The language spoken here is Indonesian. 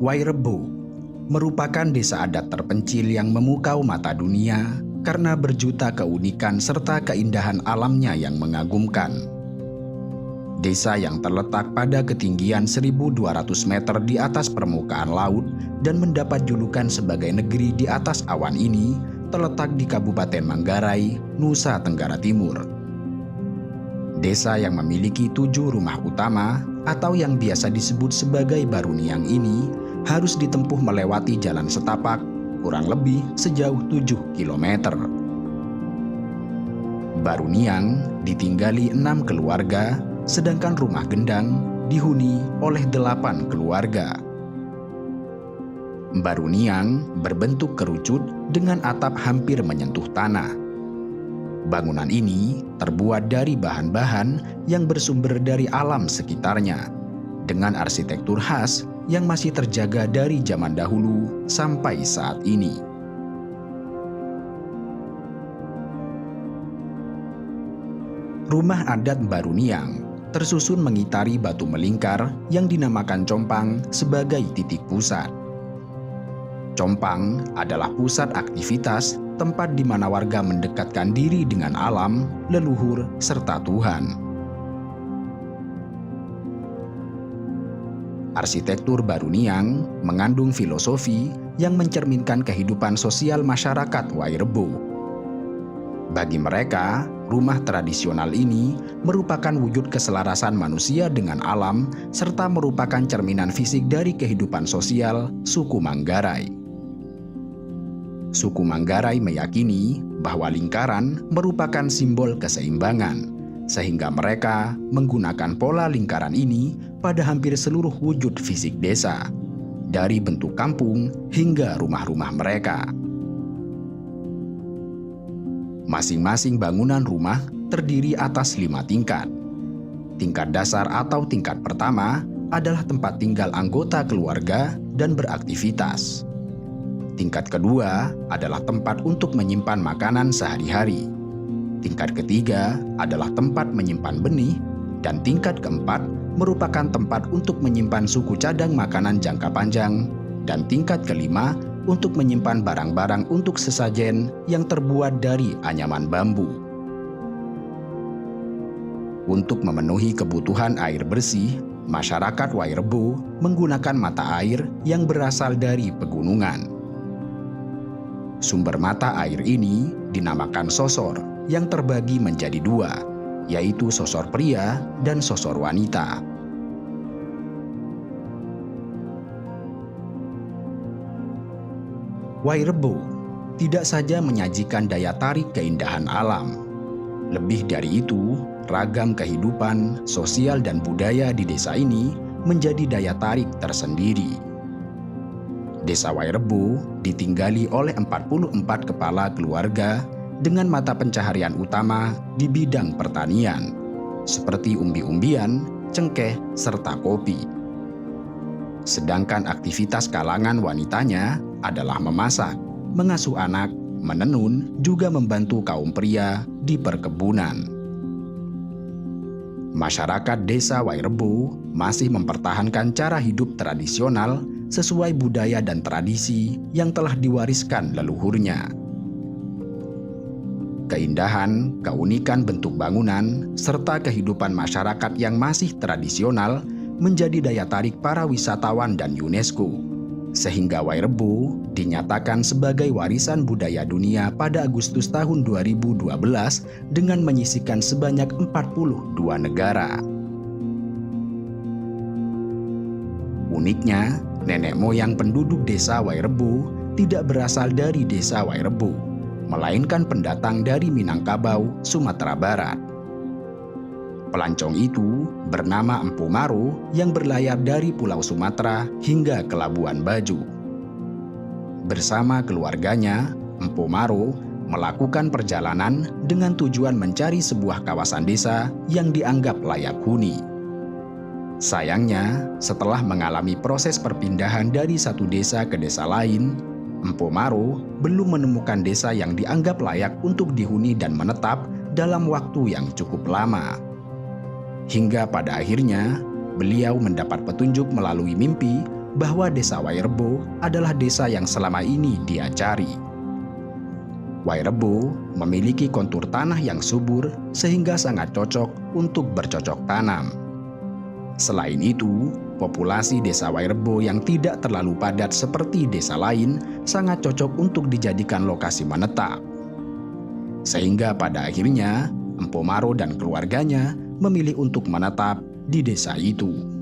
Wairebo merupakan desa adat terpencil yang memukau mata dunia karena berjuta keunikan serta keindahan alamnya yang mengagumkan. Desa yang terletak pada ketinggian 1.200 meter di atas permukaan laut dan mendapat julukan sebagai negeri di atas awan ini terletak di Kabupaten Manggarai, Nusa Tenggara Timur. Desa yang memiliki 7 rumah utama atau yang biasa disebut sebagai Baruniang ini harus ditempuh melewati jalan setapak kurang lebih sejauh 7 km. Baruniang ditinggali 6 keluarga, sedangkan rumah Gendang dihuni oleh 8 keluarga. Baruniang berbentuk kerucut dengan atap hampir menyentuh tanah. Bangunan ini terbuat dari bahan-bahan yang bersumber dari alam sekitarnya, dengan arsitektur khas yang masih terjaga dari zaman dahulu sampai saat ini. Rumah adat Baruniang tersusun mengitari batu melingkar yang dinamakan compang sebagai titik pusat. Compang adalah pusat aktivitas, tempat di mana warga mendekatkan diri dengan alam, leluhur, serta Tuhan. Arsitektur Baruniang mengandung filosofi yang mencerminkan kehidupan sosial masyarakat Wairebo. Bagi mereka, rumah tradisional ini merupakan wujud keselarasan manusia dengan alam serta merupakan cerminan fisik dari kehidupan sosial suku Manggarai. Suku Manggarai meyakini bahwa lingkaran merupakan simbol keseimbangan, sehingga mereka menggunakan pola lingkaran ini pada hampir seluruh wujud fisik desa, dari bentuk kampung hingga rumah-rumah mereka. Masing-masing bangunan rumah terdiri atas 5 tingkat. Tingkat dasar atau tingkat pertama adalah tempat tinggal anggota keluarga dan beraktivitas. Tingkat kedua adalah tempat untuk menyimpan makanan sehari-hari. Tingkat ketiga adalah tempat menyimpan benih, dan tingkat keempat merupakan tempat untuk menyimpan suku cadang makanan jangka panjang, dan tingkat kelima untuk menyimpan barang-barang untuk sesajen yang terbuat dari anyaman bambu. Untuk memenuhi kebutuhan air bersih, masyarakat Wairebo menggunakan mata air yang berasal dari pegunungan. Sumber mata air ini dinamakan sosor yang terbagi menjadi 2, yaitu sosor pria dan sosor wanita. Wairebo tidak saja menyajikan daya tarik keindahan alam. Lebih dari itu, ragam kehidupan, sosial dan budaya di desa ini menjadi daya tarik tersendiri. Desa Wairebo ditinggali oleh 44 kepala keluarga dengan mata pencaharian utama di bidang pertanian, seperti umbi-umbian, cengkeh, serta kopi. Sedangkan aktivitas kalangan wanitanya adalah memasak, mengasuh anak, menenun, juga membantu kaum pria di perkebunan. Masyarakat desa Wairebo masih mempertahankan cara hidup tradisional sesuai budaya dan tradisi yang telah diwariskan leluhurnya. Keindahan, keunikan bentuk bangunan, serta kehidupan masyarakat yang masih tradisional menjadi daya tarik para wisatawan dan UNESCO, sehingga Wairebo dinyatakan sebagai warisan budaya dunia pada Agustus tahun 2012 dengan menyisikan sebanyak 42 negara. Uniknya, nenek moyang penduduk desa Wairebo tidak berasal dari desa Wairebo, melainkan pendatang dari Minangkabau, Sumatera Barat. Pelancong itu bernama Empu Maro yang berlayar dari Pulau Sumatera hingga ke Labuan Bajo. Bersama keluarganya, Empu Maro melakukan perjalanan dengan tujuan mencari sebuah kawasan desa yang dianggap layak huni. Sayangnya, setelah mengalami proses perpindahan dari satu desa ke desa lain, Empu Maro belum menemukan desa yang dianggap layak untuk dihuni dan menetap dalam waktu yang cukup lama. Hingga pada akhirnya, beliau mendapat petunjuk melalui mimpi bahwa desa Wairebo adalah desa yang selama ini dia cari. Wairebo memiliki kontur tanah yang subur sehingga sangat cocok untuk bercocok tanam. Selain itu, populasi desa Wairebo yang tidak terlalu padat seperti desa lain sangat cocok untuk dijadikan lokasi menetap. Sehingga pada akhirnya, Empu Maro dan keluarganya memilih untuk menetap di desa itu.